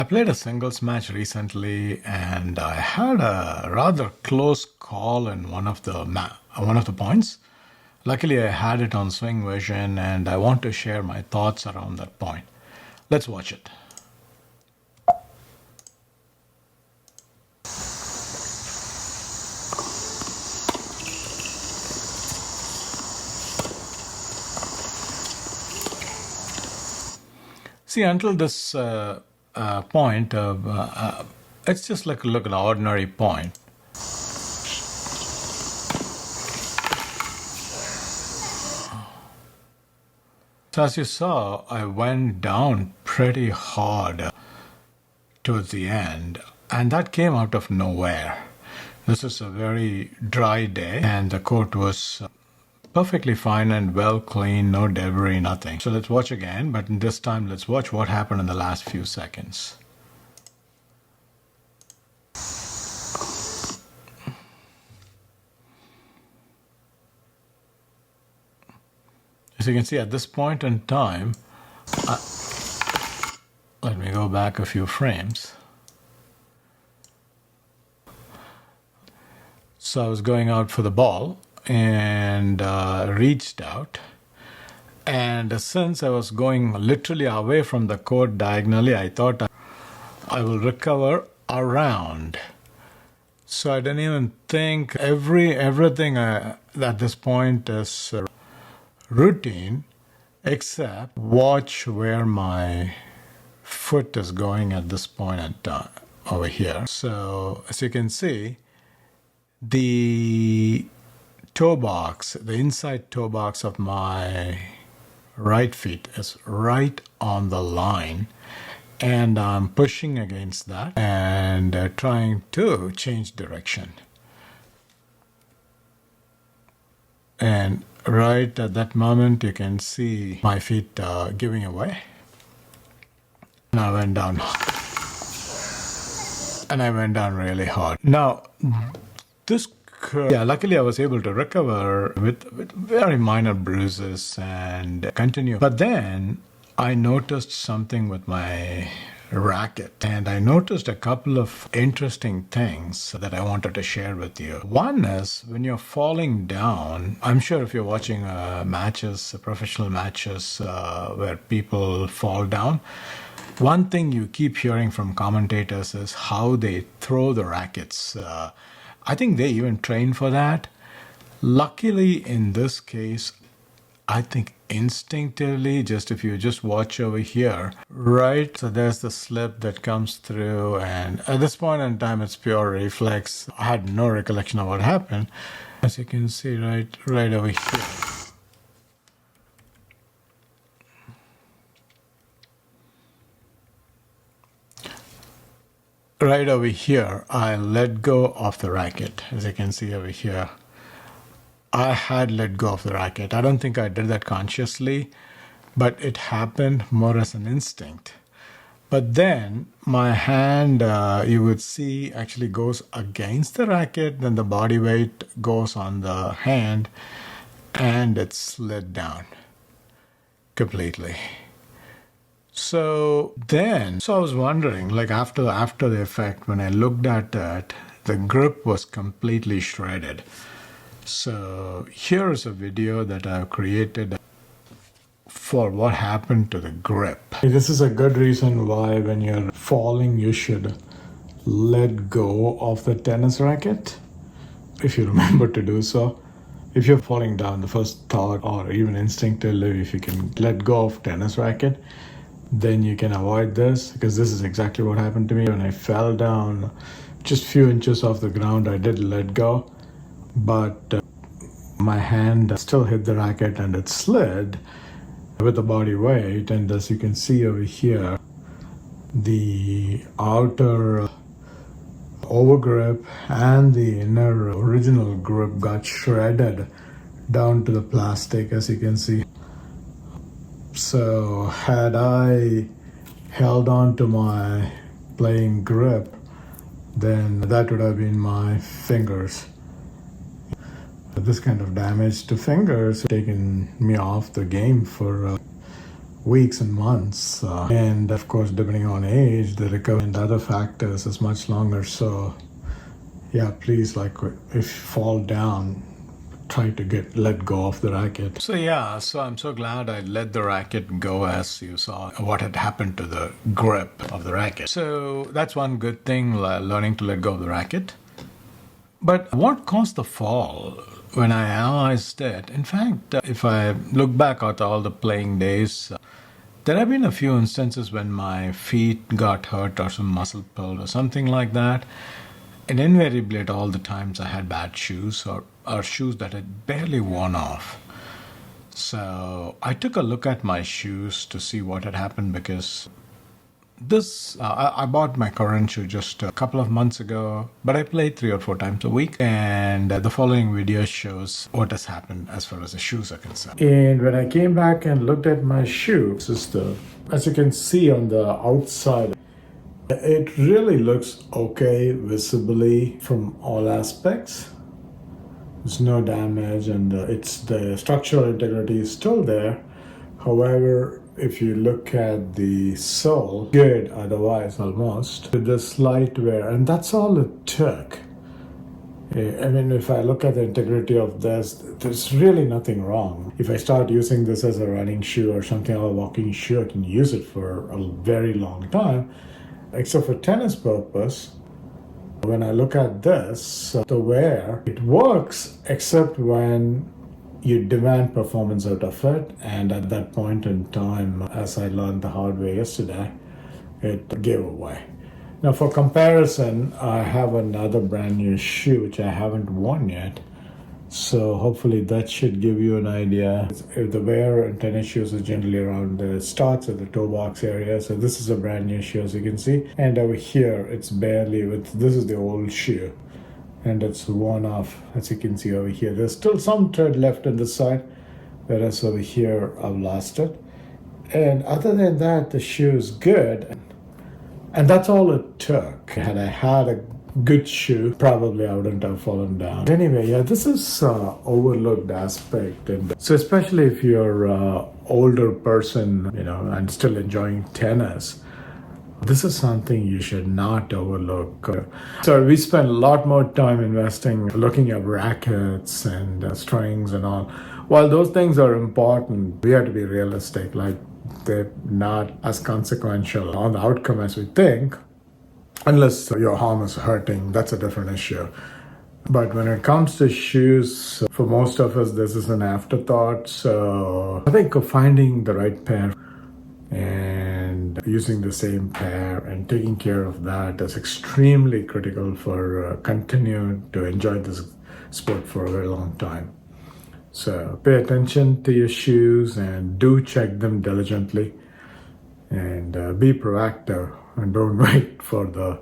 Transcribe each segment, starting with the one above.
I played a singles match recently, and I had a rather close call in one of the points. Luckily, I had it on SwingVision, and I want to share my thoughts around that point. Let's watch it. See, until this point, it's just like look an ordinary point. So as you saw, I went down pretty hard towards the end, and that came out of nowhere. This is a very dry day, and the court was perfectly fine and well clean, no debris, nothing. So let's watch again, but this time let's watch what happened in the last few seconds. As you can see, at this point in time, let me go back a few frames. So I was going out for the ball and reached out. And since I was going literally away from the court diagonally, I thought I will recover around. So I didn't even think everything at this point is routine, except watch where my foot is going at this point in time over here. So as you can see, the toe box, the inside toe box of my right feet is right on the line, and I'm pushing against that and trying to change direction. And right at that moment, you can see my feet giving away. And I went down. And I went down really hard. Now, this curve, luckily I was able to recover with very minor bruises and continue. But then I noticed something with my racket, and I noticed a couple of interesting things that I wanted to share with you. One is when you're falling down, I'm sure if you're watching matches, professional matches where people fall down, one thing you keep hearing from commentators is how they throw the rackets. I think they even train for that. Luckily, in this case, I think instinctively, just if you just watch over here, right? So there's the slip that comes through, and at this point in time, it's pure reflex. I had no recollection of what happened. As you can see, right over here. Right over here, I let go of the racket. As you can see over here, I had let go of the racket. I don't think I did that consciously, but it happened more as an instinct. But then my hand, you would see, actually goes against the racket, then the body weight goes on the hand, and it slid down completely. So I was wondering, like after the effect, when I looked at that, the grip was completely shredded. So here is a video that I've created for what happened to the grip. This is a good reason why when you're falling, you should let go of the tennis racket, if you remember to do so. If you're falling down, the first thought, or even instinctively, if you can let go of tennis racket, then you can avoid this, because this is exactly what happened to me. When I fell down just a few inches off the ground, I did let go, but my hand still hit the racket and it slid with the body weight. And as you can see over here, the outer overgrip and the inner original grip got shredded down to the plastic, as you can see. So had I held on to my playing grip, then that would have been my fingers. This kind of damage to fingers taken me off the game for weeks and months. And of course, depending on age, the recovery and other factors is much longer. So yeah, please, like if you fall down, try to let go of the racket. So yeah, so I'm so glad I let the racket go, as you saw what had happened to the grip of the racket. So that's one good thing, learning to let go of the racket. But what caused the fall? When I analyzed it, in fact, if I look back at all the playing days, there have been a few instances when my feet got hurt or some muscle pulled or something like that. And invariably, at all the times, I had bad shoes or shoes that had barely worn off. So I took a look at my shoes to see what had happened, because I bought my current shoe just a couple of months ago, but I play 3 or 4 times a week. And the following video shows what has happened as far as the shoes are concerned. And when I came back and looked at my shoe, as you can see on the outside, it really looks okay visibly from all aspects. There's no damage, and the structural integrity is still there. However, if you look at the sole, good otherwise almost, with the slight wear, and that's all it took. I mean, if I look at the integrity of this, there's really nothing wrong. If I start using this as a running shoe or something, or a walking shoe, I can use it for a very long time, except for tennis purpose. When I look at this, the wear, it works except when you demand performance out of it. And at that point in time, as I learned the hard way yesterday, it gave away. Now, for comparison, I have another brand new shoe which I haven't worn yet. So hopefully that should give you an idea. If the wear in tennis shoes is generally around, it starts at the toe box area. So this is a brand new shoe, as you can see. And over here, it's barely this is the old shoe. And it's worn off, as you can see over here. There's still some tread left on this side, whereas over here, I've lost it. And other than that, the shoe is good. And that's all it took. Had I had a good shoe, probably I wouldn't have fallen down. Anyway, yeah, this is overlooked aspect. And so especially if you're an older person, and still enjoying tennis, this is something you should not overlook. So we spend a lot more time looking at rackets and strings and all. While those things are important, we have to be realistic. Like, they're not as consequential on the outcome as we think, unless your arm is hurting. That's a different issue. But when it comes to shoes, for most of us, this is an afterthought. So I think finding the right pair and using the same pair and taking care of that is extremely critical for continuing to enjoy this sport for a very long time. So pay attention to your shoes and do check them diligently, and be proactive and don't wait for the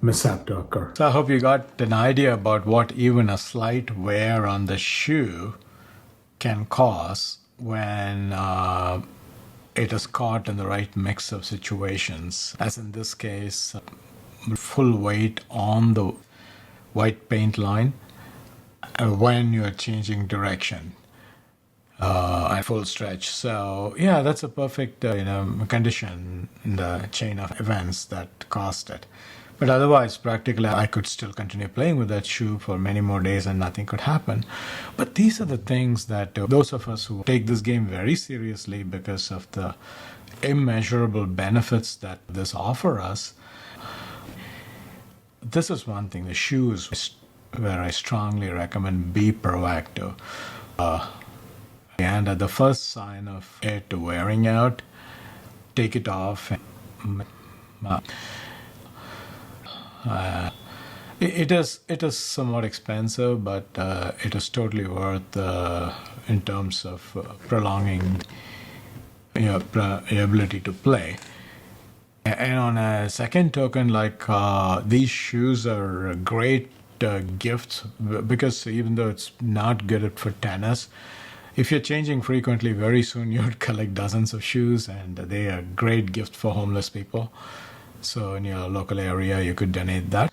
mishap to occur. So I hope you got an idea about what even a slight wear on the shoe can cause when it is caught in the right mix of situations, as in this case, full weight on the white paint line when you're changing direction at full stretch. So yeah, that's a perfect condition in the chain of events that caused it. But otherwise, practically, I could still continue playing with that shoe for many more days and nothing could happen. But these are the things that those of us who take this game very seriously because of the immeasurable benefits that this offers us, this is one thing. The shoe is where I strongly recommend be proactive. And at the first sign of it wearing out, take it off. It is somewhat expensive, but it is totally worth in terms of prolonging your ability to play. And on a second token, these shoes are great gifts, because even though it's not good for tennis, if you're changing frequently, very soon you would collect dozens of shoes, and they are a great gift for homeless people. So in your local area, you could donate that.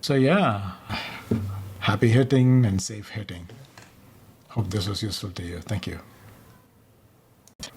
So yeah, happy hitting and safe hitting. Hope this was useful to you. Thank you.